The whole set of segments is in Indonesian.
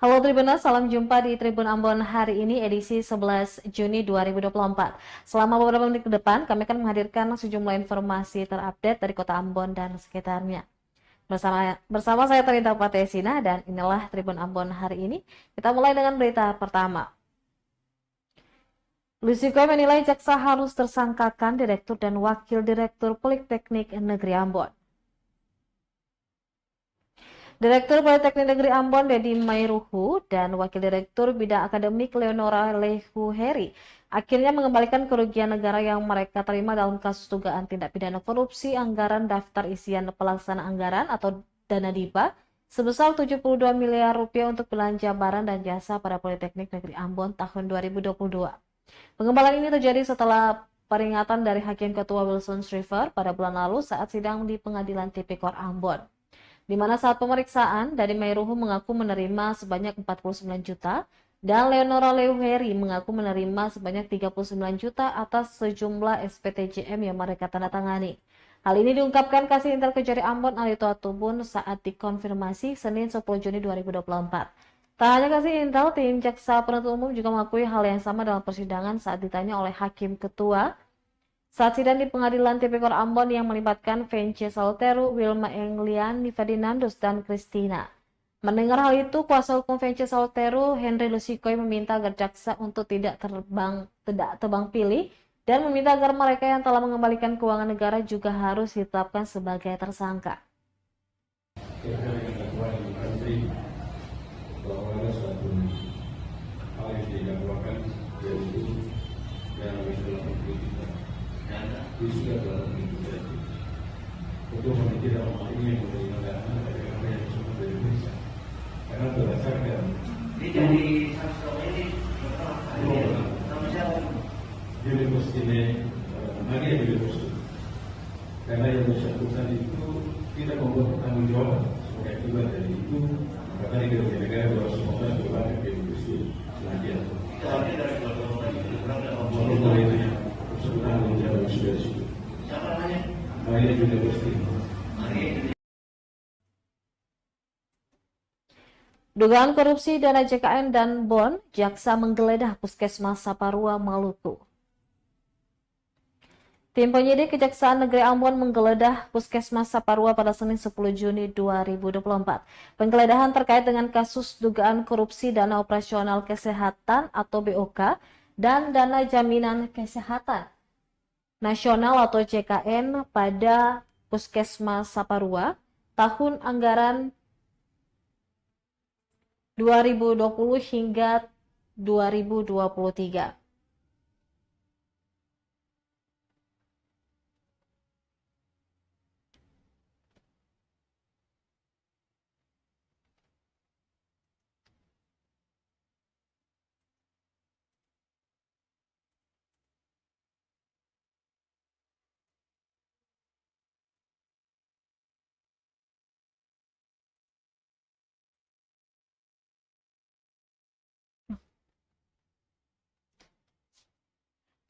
Halo Tribuners, salam jumpa di Tribun Ambon hari ini edisi 11 Juni 2024. Selama beberapa menit ke depan, kami akan menghadirkan sejumlah informasi terupdate dari Kota Ambon dan sekitarnya. Bersama saya Tarita Patesina dan inilah Tribun Ambon hari ini. Kita mulai dengan berita pertama. Lusikoi menilai jaksa harus tersangkakan Direktur dan Wakil Direktur Politeknik Negeri Ambon. Direktur Politeknik Negeri Ambon Dedi Mairuhu dan Wakil Direktur Bidang Akademik Leonora Lehuheri akhirnya mengembalikan kerugian negara yang mereka terima dalam kasus dugaan tindak pidana korupsi anggaran daftar isian pelaksana anggaran atau dana DIPA sebesar 72 miliar rupiah untuk belanja barang dan jasa pada Politeknik Negeri Ambon tahun 2022. Pengembalian ini terjadi setelah peringatan dari Hakim Ketua Wilson Shriver pada bulan lalu saat sidang di Pengadilan Tipikor Ambon, di mana saat pemeriksaan, Dedi Mairuhu mengaku menerima sebanyak 49 juta dan Leonora Lehuheri mengaku menerima sebanyak 39 juta atas sejumlah SPTJM yang mereka tanda tangani. Hal ini diungkapkan Kasih Intel Kejari Ambon Alito Atubun saat dikonfirmasi Senin 10 Juni 2024. Tak hanya Kasih Intel, tim Jaksa Penuntut Umum juga mengakui hal yang sama dalam persidangan saat ditanya oleh Hakim Ketua saat sidang di Pengadilan Tipikor Ambon yang melibatkan Vence Salteru, Wilma Engliani Ferdinandus, dan Christina. Mendengar hal itu, kuasa hukum Vence Salteru, Henry Lusikoi, meminta agar jaksa untuk tidak tebang pilih dan meminta agar mereka yang telah mengembalikan keuangan negara juga harus ditetapkan sebagai tersangka. Bahwa ada suatu hal yang didakwakan yaitu yang habis dalam negeri kita sudah dalam negeri kita untuk memiliki dalam hal ini yang menerima dana dari apa yang disebut dari desa karena berdasarkan jadi selama ini Universiti Maria University karena yang bersangkutan itu tidak membuat pertanggungjawaban sebagai akibat dari itu maka di negara 2019 berlaku ke industri selanjutnya. Itu artinya dari keluarga itu Mulai itu sebutan menjawab sudah situ. siapa namanya? Maria University. Dugaan korupsi dana JKN dan BON, jaksa menggeledah Puskesmas Saparua, Maluku. Tim penyidik Kejaksaan Negeri Ambon menggeledah Puskesmas Saparua pada Senin 10 Juni 2024. Penggeledahan terkait dengan kasus dugaan korupsi dana operasional kesehatan atau BOK dan dana jaminan kesehatan nasional atau JKN pada Puskesmas Saparua tahun anggaran 2020 hingga 2023.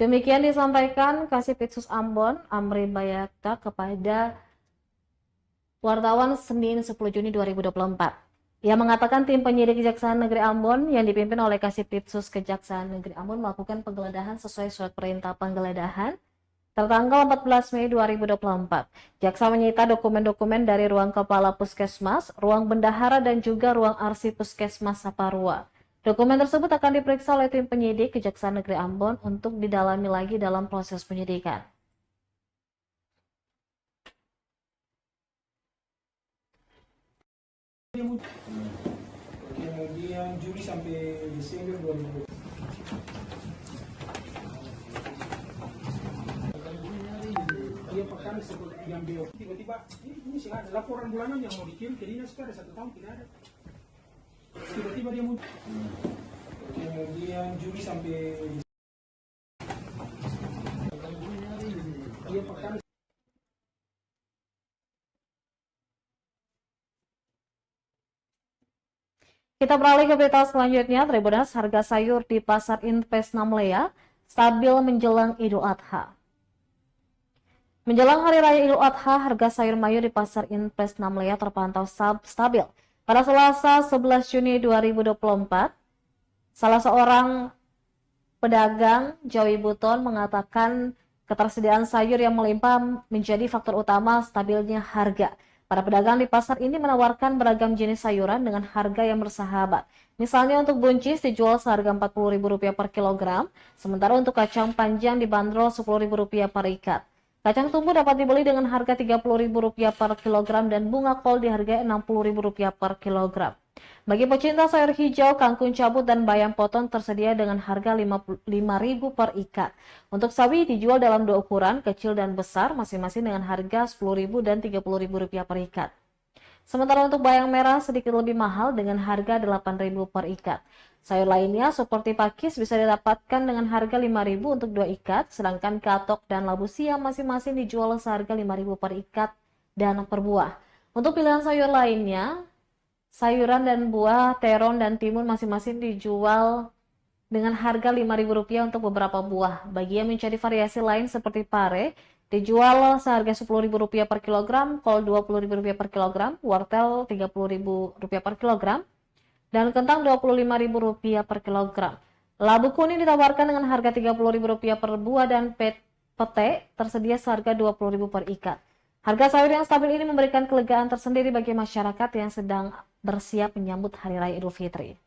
Demikian disampaikan Kasipitsus Ambon, Amri Bayakta kepada wartawan Senin 10 Juni 2024. Ia mengatakan tim penyidik Kejaksaan Negeri Ambon yang dipimpin oleh Kasipitsus Kejaksaan Negeri Ambon melakukan penggeledahan sesuai surat perintah penggeledahan tertanggal 14 Mei 2024. Jaksa menyita dokumen-dokumen dari ruang kepala puskesmas, ruang bendahara, dan juga ruang arsip puskesmas Saparua. Dokumen tersebut akan diperiksa oleh tim penyidik Kejaksaan Negeri Ambon untuk didalami lagi dalam proses penyidikan. Kemudian Juli sampai Desember 2020. Dia pekan yang BO tiba-tiba ini sih ada laporan bulanan yang mau dikirim ke dinas ada 1 tahun tidak ada. Tiba-tiba dia muncul. Kemudian Juli sampai dia pekan. Kita beralih ke berita selanjutnya. Tribuners, harga sayur di Pasar Invest Namlea stabil menjelang Idul Adha. Menjelang Hari Raya Idul Adha, harga sayur mayur di Pasar Invest Namlea terpantau stabil Pada Selasa 11 Juni 2024, salah seorang pedagang Jawi Buton mengatakan ketersediaan sayur yang melimpah menjadi faktor utama stabilnya harga. Para pedagang di pasar ini menawarkan beragam jenis sayuran dengan harga yang bersahabat. Misalnya untuk buncis dijual seharga Rp40.000 per kilogram, sementara untuk kacang panjang dibanderol Rp10.000 per ikat. Kacang tumbuh dapat dibeli dengan harga Rp30.000 per kilogram dan bunga kol dihargai Rp60.000 per kilogram. Bagi pecinta sayur hijau, kangkung cabut dan bayam potong tersedia dengan harga Rp5.000 per ikat. Untuk sawi dijual dalam 2 ukuran, kecil dan besar, masing-masing dengan harga Rp10.000 dan Rp30.000 per ikat. Sementara untuk bayam merah sedikit lebih mahal dengan harga Rp8.000 per ikat. Sayur lainnya seperti pakis bisa didapatkan dengan harga Rp5.000 untuk 2 ikat, sedangkan katok dan labu siam masing-masing dijual seharga Rp5.000 per ikat dan per buah. Untuk pilihan sayur lainnya, sayuran dan buah, terong dan timun masing-masing dijual dengan harga Rp5.000 untuk beberapa buah. Bagi yang mencari variasi lain seperti pare, dijual seharga Rp10.000 per kilogram, kol Rp20.000 per kilogram, wortel Rp30.000 per kilogram, dan kentang Rp25.000 per kilogram. Labu kuning ditawarkan dengan harga Rp30.000 per buah dan pete tersedia seharga Rp20.000 per ikat. Harga sayur yang stabil ini memberikan kelegaan tersendiri bagi masyarakat yang sedang bersiap menyambut Hari Raya Idul Fitri.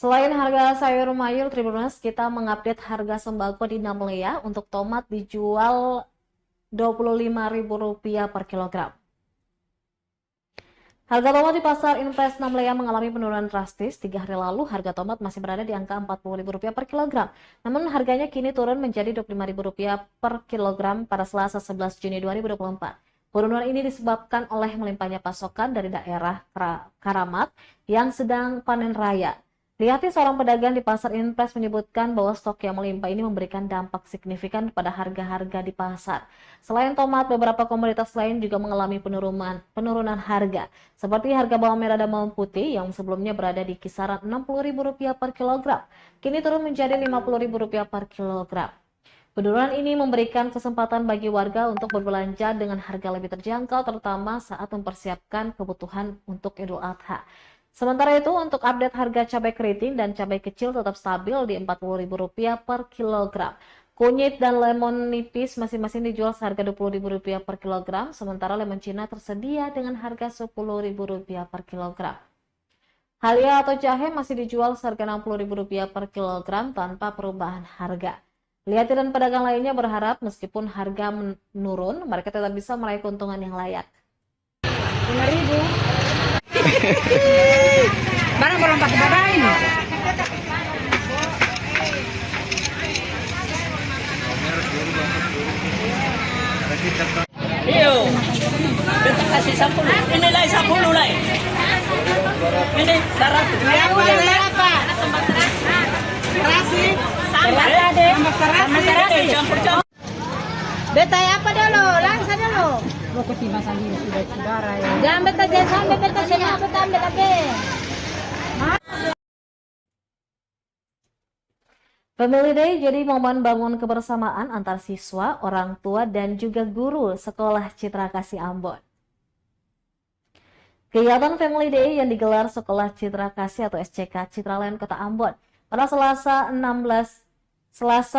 Selain harga sayur mayur Tribuners, kita mengupdate harga sembako di Namlea. Untuk tomat dijual Rp25.000 per kilogram. Harga tomat di pasar Impres Namlea mengalami penurunan drastis. 3 hari lalu harga tomat masih berada di angka Rp40.000 per kilogram. Namun harganya kini turun menjadi Rp25.000 per kilogram pada Selasa 11 Juni 2024. Penurunan ini disebabkan oleh melimpahnya pasokan dari daerah Karamat yang sedang panen raya. Lihati seorang pedagang di pasar Impres menyebutkan bahwa stok yang melimpah ini memberikan dampak signifikan pada harga-harga di pasar. Selain tomat, beberapa komoditas lain juga mengalami penurunan harga, seperti harga bawang merah dan bawang putih yang sebelumnya berada di kisaran Rp60.000 per kilogram, kini turun menjadi Rp50.000 per kilogram. Penurunan ini memberikan kesempatan bagi warga untuk berbelanja dengan harga lebih terjangkau, terutama saat mempersiapkan kebutuhan untuk Idul Adha. Sementara itu, untuk update harga cabai keriting dan cabai kecil tetap stabil di Rp40.000 per kilogram. Kunyit dan lemon nipis masing-masing dijual seharga Rp20.000 per kilogram, sementara lemon Cina tersedia dengan harga Rp10.000 per kilogram. Halia atau jahe masih dijual seharga Rp60.000 per kilogram tanpa perubahan harga. Lihati dan pedagang lainnya berharap meskipun harga menurun, mereka tetap bisa meraih keuntungan yang layak. 5.000. Barang melompat ke badan ini. Iyo, kita kasih 10. Ini lah 10 lah. Ini 100. Aku ada berapa? Terasi. Sama terasi. Campur-campur. Betai apa dulu? Langsung dulu. Pokok tiba sandi sudah saudara ya. Jangan beta sampai beta semua beta ambil lagi. Family Day jadi momen bangun kebersamaan antar siswa, orang tua, dan juga guru Sekolah Citra Kasih Ambon. Kegiatan Family Day yang digelar Sekolah Citra Kasih atau SCK Citraland Kota Ambon pada Selasa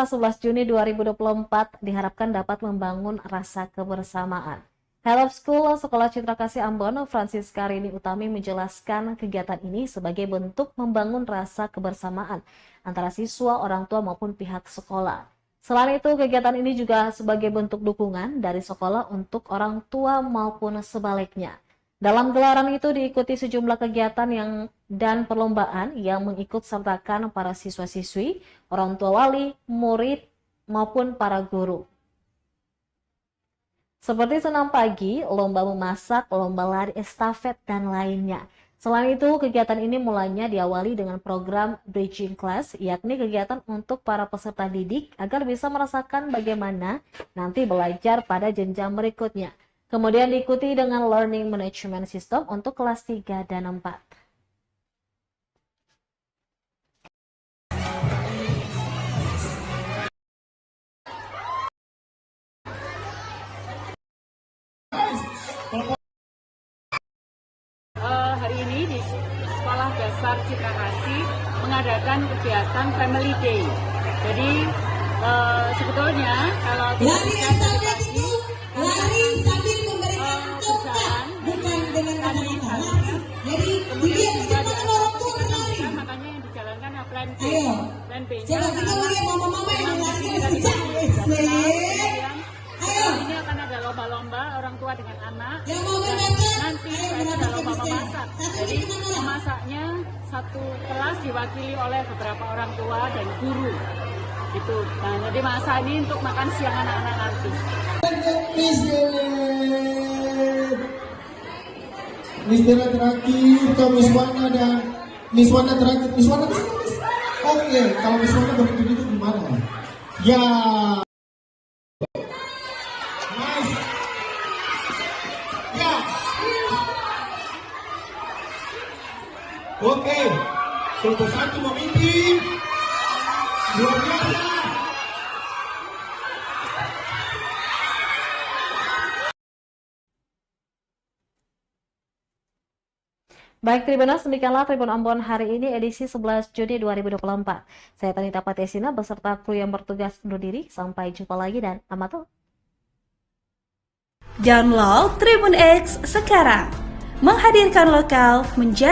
11 Juni 2024 diharapkan dapat membangun rasa kebersamaan. Head of School Sekolah Citra Kasih Ambon, Francisca Rini Utami menjelaskan kegiatan ini sebagai bentuk membangun rasa kebersamaan antara siswa, orang tua maupun pihak sekolah. Selain itu, kegiatan ini juga sebagai bentuk dukungan dari sekolah untuk orang tua maupun sebaliknya. Dalam gelaran itu diikuti sejumlah kegiatan dan perlombaan yang mengikut sertakan para siswa-siswi, orang tua wali, murid, maupun para guru. Seperti senam pagi, lomba memasak, lomba lari estafet, dan lainnya. Selain itu, kegiatan ini mulanya diawali dengan program Bridging Class, yakni kegiatan untuk para peserta didik agar bisa merasakan bagaimana nanti belajar pada jenjang berikutnya. Kemudian diikuti dengan Learning Management System untuk kelas 3 dan 4. Hari ini di Sekolah Dasar Citra Kasih mengadakan kegiatan Family Day. Jadi sebetulnya kalau lari estafet itu lari sambil memberikan tongkat, bukan dengan kata-kata. Jadi dilihat kecepatan orang tua berlari. Makanya yang dijalankan plan B. Ayo, Plan B. coba kita lihat mama-mama yang lari Ayo, ini akan ada lomba-lomba orang tua dengan anak. yang mau mendaftar, Nanti ayo ada mendapatkan lomba diskon. memasak. Satu Jadi di mana? memasaknya satu kelas diwakili oleh beberapa orang tua dan guru. Gitu. Nah, jadi masak ini untuk makan siang anak-anak nanti. Miss Bella terakhir, atau Miss Wana dan Miss Wana terakhir. Miss Wana bisa Miss? Oke, kalau Miss Wana begitu itu gimana? Ya. Nice. Ya. Oke. Kelompok 1 memimpin. Luar biasa. Baik Tribuners, demikianlah Tribun Ambon hari ini edisi 11 Juni 2024. Saya Tanita Patesina beserta kru yang bertugas undur diri. Sampai jumpa lagi dan amatur. Download Tribun X sekarang. Menghadirkan lokal menjadi